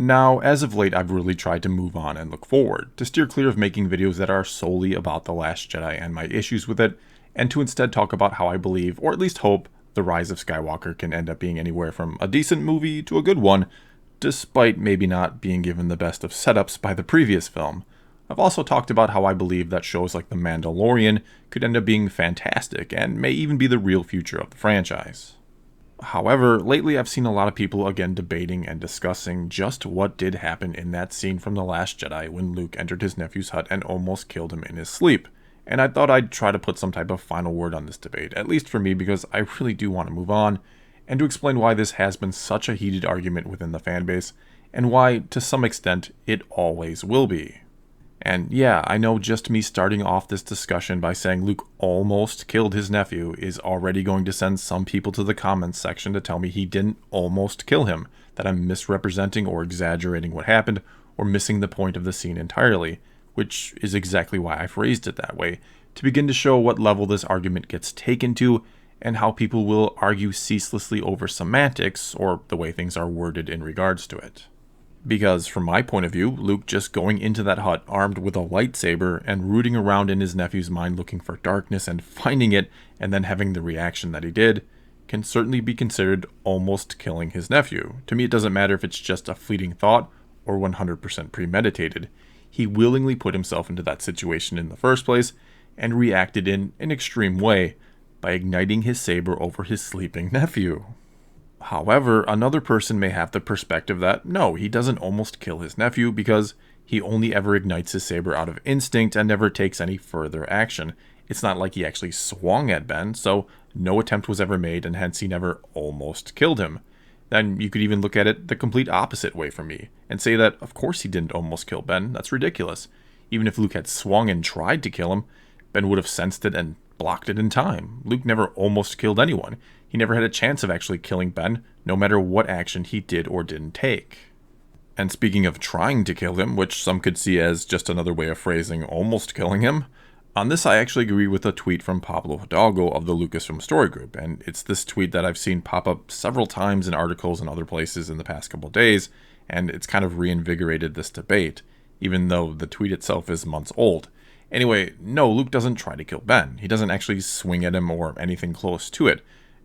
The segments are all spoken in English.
Now, as of late, I've really tried to move on and look forward, to steer clear of making videos that are solely about The Last Jedi and my issues with it, and to instead talk about how I believe, or at least hope, The Rise of Skywalker can end up being anywhere from a decent movie to a good one, despite maybe not being given the best of setups by the previous film. I've also talked about how I believe that shows like The Mandalorian could end up being fantastic and may even be the real future of the franchise. However, lately I've seen a lot of people again debating and discussing just what did happen in that scene from The Last Jedi when Luke entered his nephew's hut and almost killed him in his sleep. And I thought I'd try to put some type of final word on this debate, at least for me, because I really do want to move on, and to explain why this has been such a heated argument within the fanbase, and why, to some extent, it always will be. And yeah, I know just me starting off this discussion by saying Luke almost killed his nephew is already going to send some people to the comments section to tell me he didn't almost kill him, that I'm misrepresenting or exaggerating what happened, or missing the point of the scene entirely, which is exactly why I phrased it that way, to begin to show what level this argument gets taken to, and how people will argue ceaselessly over semantics, or the way things are worded in regards to it. Because, from my point of view, Luke just going into that hut armed with a lightsaber and rooting around in his nephew's mind looking for darkness and finding it, and then having the reaction that he did, can certainly be considered almost killing his nephew. To me, it doesn't matter if it's just a fleeting thought or 100% premeditated. He willingly put himself into that situation in the first place, and reacted in an extreme way by igniting his saber over his sleeping nephew. However, another person may have the perspective that, no, he doesn't almost kill his nephew because he only ever ignites his saber out of instinct and never takes any further action. It's not like he actually swung at Ben, so no attempt was ever made and hence he never almost killed him. Then you could even look at it the complete opposite way from me and say that, of course he didn't almost kill Ben, that's ridiculous. Even if Luke had swung and tried to kill him, Ben would have sensed it and blocked it in time. Luke never almost killed anyone. He never had a chance of actually killing Ben, no matter what action he did or didn't take. And speaking of trying to kill him, which some could see as just another way of phrasing almost killing him, on this I actually agree with a tweet from Pablo Hidalgo of the Lucasfilm Story Group, and it's this tweet that I've seen pop up several times in articles and other places in the past couple days, and it's kind of reinvigorated this debate, even though the tweet itself is months old. Anyway, no, Luke doesn't try to kill Ben. He doesn't actually swing at him or anything close to it.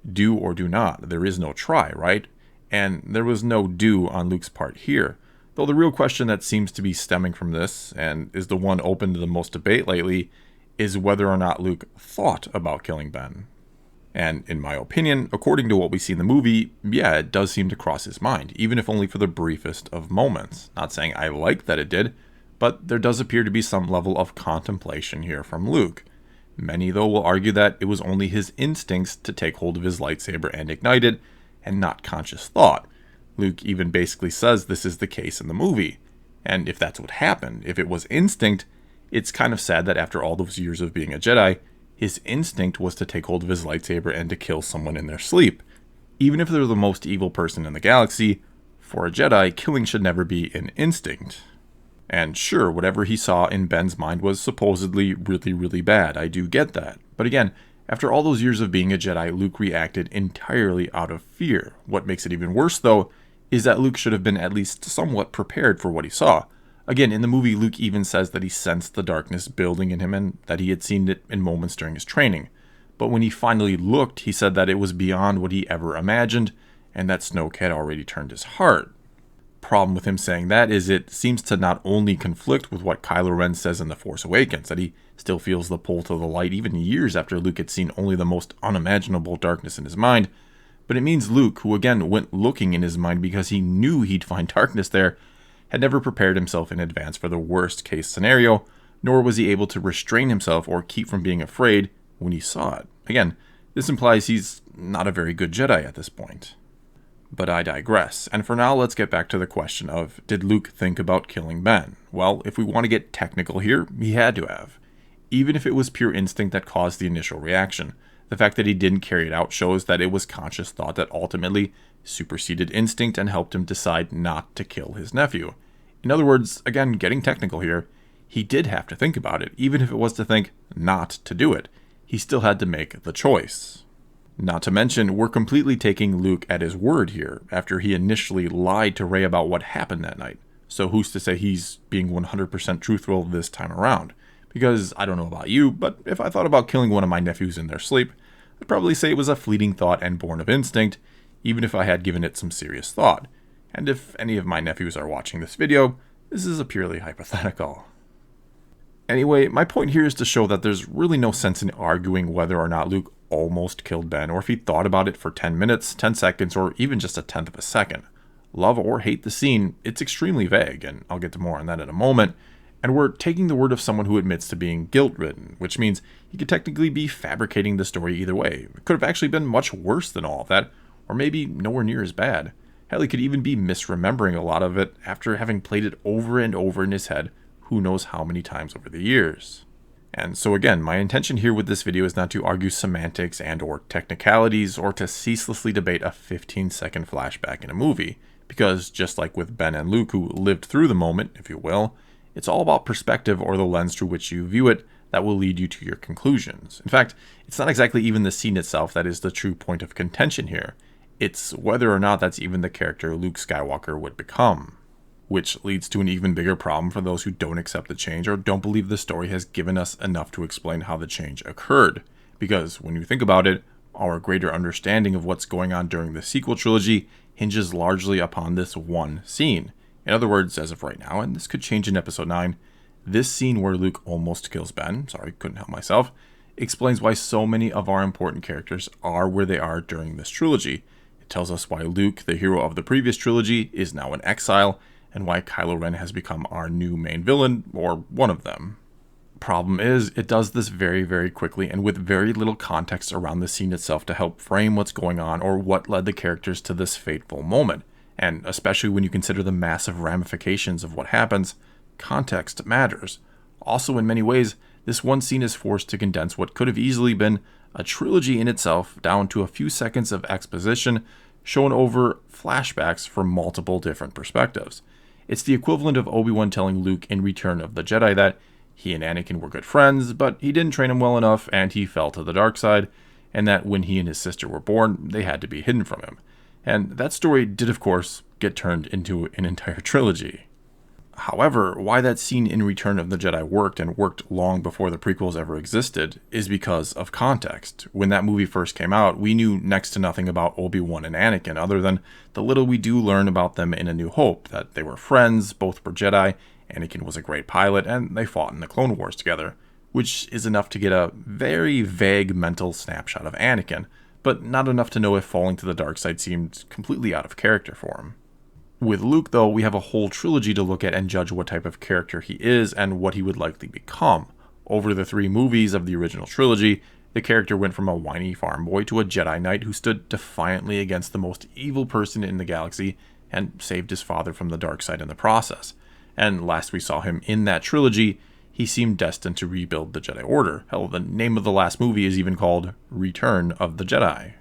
Do or do not. There is no try, right? And there was no do on Luke's part here. Though the real question that seems to be stemming from this, and is the one open to the most debate lately, is whether or not Luke thought about killing Ben. And in my opinion, according to what we see in the movie, yeah, it does seem to cross his mind, even if only for the briefest of moments. Not saying I like that it did, but there does appear to be some level of contemplation here from Luke. Many, though, will argue that it was only his instincts to take hold of his lightsaber and ignite it, and not conscious thought. Luke even basically says this is the case in the movie. And if that's what happened, if it was instinct, it's kind of sad that after all those years of being a Jedi, his instinct was to take hold of his lightsaber and to kill someone in their sleep. Even if they're the most evil person in the galaxy, for a Jedi, killing should never be an instinct. And sure, whatever he saw in Ben's mind was supposedly really, really bad. I do get that. But again, after all those years of being a Jedi, Luke reacted entirely out of fear. What makes it even worse, though, is that Luke should have been at least somewhat prepared for what he saw. Again, in the movie, Luke even says that he sensed the darkness building in him and that he had seen it in moments during his training. But when he finally looked, he said that it was beyond what he ever imagined, and that Snoke had already turned his heart. Problem with him saying that is it seems to not only conflict with what Kylo Ren says in The Force Awakens, that he still feels the pull to the light even years after Luke had seen only the most unimaginable darkness in his mind, but it means Luke, who again went looking in his mind because he knew he'd find darkness there, had never prepared himself in advance for the worst case scenario, nor was he able to restrain himself or keep from being afraid when he saw it. Again, this implies he's not a very good Jedi at this point. But I digress, and for now let's get back to the question of, did Luke think about killing Ben? Well, if we want to get technical here, he had to have. Even if it was pure instinct that caused the initial reaction, the fact that he didn't carry it out shows that it was conscious thought that ultimately superseded instinct and helped him decide not to kill his nephew. In other words, again, getting technical here, he did have to think about it, even if it was to think not to do it. He still had to make the choice. Not to mention, we're completely taking Luke at his word here, after he initially lied to Rey about what happened that night. So who's to say he's being 100% truthful this time around? Because I don't know about you, but if I thought about killing one of my nephews in their sleep, I'd probably say it was a fleeting thought and born of instinct, even if I had given it some serious thought. And if any of my nephews are watching this video, this is a purely hypothetical. Anyway, my point here is to show that there's really no sense in arguing whether or not Luke almost killed Ben, or if he thought about it for 10 minutes, 10 seconds, or even just a tenth of a second. Love or hate the scene, it's extremely vague, and I'll get to more on that in a moment, and we're taking the word of someone who admits to being guilt-ridden, which means he could technically be fabricating the story either way. It could have actually been much worse than all of that, or maybe nowhere near as bad. Hell, he could even be misremembering a lot of it after having played it over and over in his head who knows how many times over the years. And so again, my intention here with this video is not to argue semantics and or technicalities or to ceaselessly debate a 15-second flashback in a movie, because just like with Ben and Luke who lived through the moment, if you will, it's all about perspective or the lens through which you view it that will lead you to your conclusions. In fact, it's not exactly even the scene itself that is the true point of contention here. It's whether or not that's even the character Luke Skywalker would become. Which leads to an even bigger problem for those who don't accept the change or don't believe the story has given us enough to explain how the change occurred. Because when you think about it, our greater understanding of what's going on during the sequel trilogy hinges largely upon this one scene. In other words, as of right now, and this could change in episode 9, this scene where Luke almost kills Ben, sorry, couldn't help myself, explains why so many of our important characters are where they are during this trilogy. It tells us why Luke, the hero of the previous trilogy, is now in exile, and why Kylo Ren has become our new main villain, or one of them. Problem is, it does this very, very quickly and with very little context around the scene itself to help frame what's going on or what led the characters to this fateful moment. And especially when you consider the massive ramifications of what happens, context matters. Also, in many ways, this one scene is forced to condense what could have easily been a trilogy in itself down to a few seconds of exposition shown over flashbacks from multiple different perspectives. It's the equivalent of Obi-Wan telling Luke in Return of the Jedi that he and Anakin were good friends, but he didn't train him well enough and he fell to the dark side, and that when he and his sister were born, they had to be hidden from him. And that story did, of course, get turned into an entire trilogy. However, why that scene in Return of the Jedi worked and worked long before the prequels ever existed is because of context. When that movie first came out, we knew next to nothing about Obi-Wan and Anakin other than the little we do learn about them in A New Hope, that they were friends, both were Jedi, Anakin was a great pilot, and they fought in the Clone Wars together, which is enough to get a very vague mental snapshot of Anakin, but not enough to know if falling to the dark side seemed completely out of character for him. With Luke, though, we have a whole trilogy to look at and judge what type of character he is and what he would likely become. Over the 3 movies of the original trilogy, the character went from a whiny farm boy to a Jedi Knight who stood defiantly against the most evil person in the galaxy and saved his father from the dark side in the process. And last we saw him in that trilogy, he seemed destined to rebuild the Jedi Order. Hell, the name of the last movie is even called Return of the Jedi.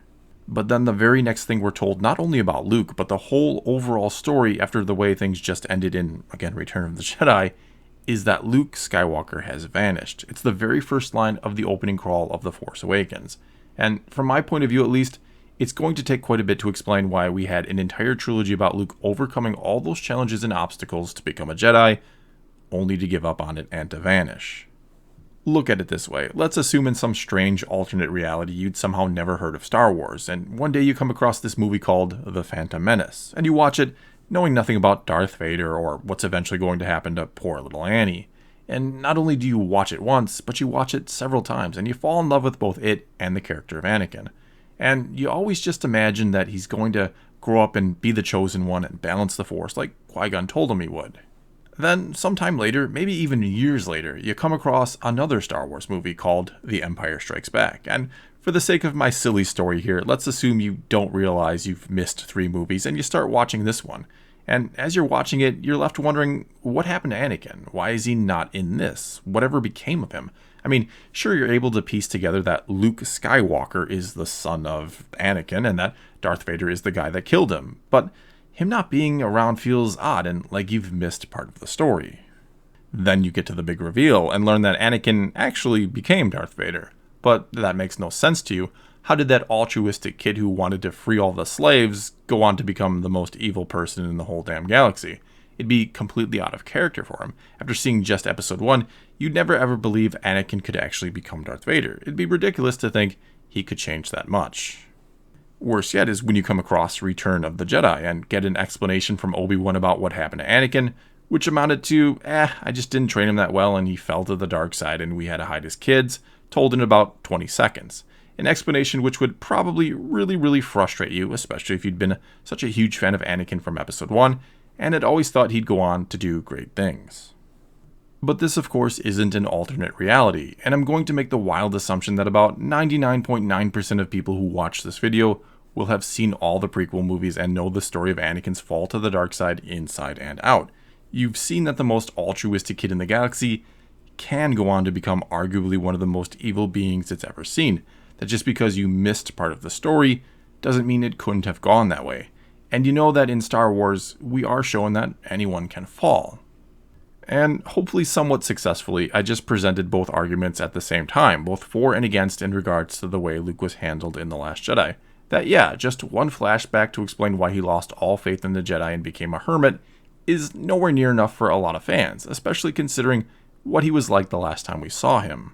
But then the very next thing we're told not only about Luke, but the whole overall story after the way things just ended in, again, Return of the Jedi, is that Luke Skywalker has vanished. It's the very first line of the opening crawl of The Force Awakens. And from my point of view at least, it's going to take quite a bit to explain why we had an entire trilogy about Luke overcoming all those challenges and obstacles to become a Jedi, only to give up on it and to vanish. Look at it this way. Let's assume in some strange alternate reality you'd somehow never heard of Star Wars, and one day you come across this movie called The Phantom Menace, and you watch it knowing nothing about Darth Vader or what's eventually going to happen to poor little Annie. And not only do you watch it once, but you watch it several times, and you fall in love with both it and the character of Anakin. And you always just imagine that he's going to grow up and be the chosen one and balance the Force like Qui-Gon told him he would. Then, sometime later, maybe even years later, you come across another Star Wars movie called The Empire Strikes Back. And for the sake of my silly story here, let's assume you don't realize you've missed 3 movies and you start watching this one. And as you're watching it, you're left wondering, what happened to Anakin? Why is he not in this? Whatever became of him? I mean, sure, you're able to piece together that Luke Skywalker is the son of Anakin and that Darth Vader is the guy that killed him, but him not being around feels odd and like you've missed part of the story. Then you get to the big reveal and learn that Anakin actually became Darth Vader, but that makes no sense to you. how did that altruistic kid who wanted to free all the slaves go on to become the most evil person in the whole damn galaxy? It'd be completely out of character for him. After seeing just episode 1, you'd never ever believe Anakin could actually become Darth Vader. It'd be ridiculous to think he could change that much. Worse yet is when you come across Return of the Jedi and get an explanation from Obi-Wan about what happened to Anakin, which amounted to, I just didn't train him that well and he fell to the dark side and we had to hide his kids, told in about 20 seconds. An explanation which would probably really frustrate you, especially if you'd been such a huge fan of Anakin from episode 1 and had always thought he'd go on to do great things. But this of course isn't an alternate reality, and I'm going to make the wild assumption that about 99.9% of people who watch this video will have seen all the prequel movies and know the story of Anakin's fall to the dark side inside and out. You've seen that the most altruistic kid in the galaxy can go on to become arguably one of the most evil beings it's ever seen. That just because you missed part of the story doesn't mean it couldn't have gone that way. And you know that in Star Wars, we are showing that anyone can fall. And hopefully somewhat successfully, I just presented both arguments at the same time, both for and against in regards to the way Luke was handled in The Last Jedi. That just one flashback to explain why he lost all faith in the Jedi and became a hermit is nowhere near enough for a lot of fans, especially considering what he was like the last time we saw him.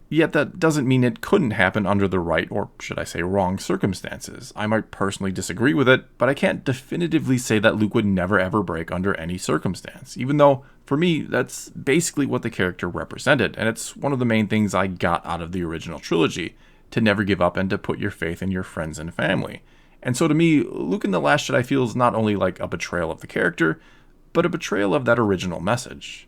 Yet that doesn't mean it couldn't happen under the right, or should I say wrong, circumstances. I might personally disagree with it, but I can't definitively say that Luke would never ever break under any circumstance, even though, for me, that's basically what the character represented, and it's one of the main things I got out of the original trilogy, to never give up and to put your faith in your friends and family. And so to me, Luke in The Last Jedi feels not only like a betrayal of the character, but a betrayal of that original message.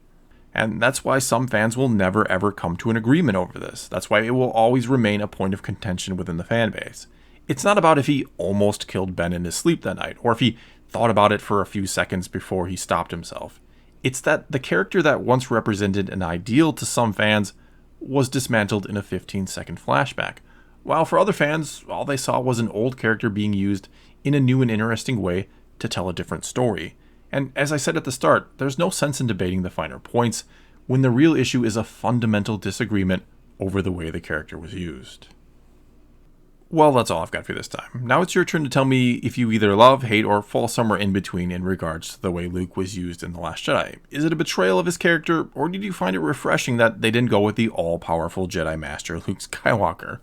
And that's why some fans will never ever come to an agreement over this. That's why it will always remain a point of contention within the fan base. It's not about if he almost killed Ben in his sleep that night, or if he thought about it for a few seconds before he stopped himself. It's that the character that once represented an ideal to some fans was dismantled in a 15-second flashback, while for other fans, all they saw was an old character being used in a new and interesting way to tell a different story. And as I said at the start, there's no sense in debating the finer points when the real issue is a fundamental disagreement over the way the character was used. Well, that's all I've got for you this time. Now it's your turn to tell me if you either love, hate, or fall somewhere in between in regards to the way Luke was used in The Last Jedi. Is it a betrayal of his character, or did you find it refreshing that they didn't go with the all-powerful Jedi Master Luke Skywalker?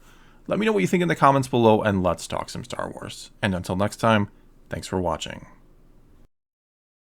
Let me know what you think in the comments below, and let's talk some Star Wars. And until next time, thanks for watching.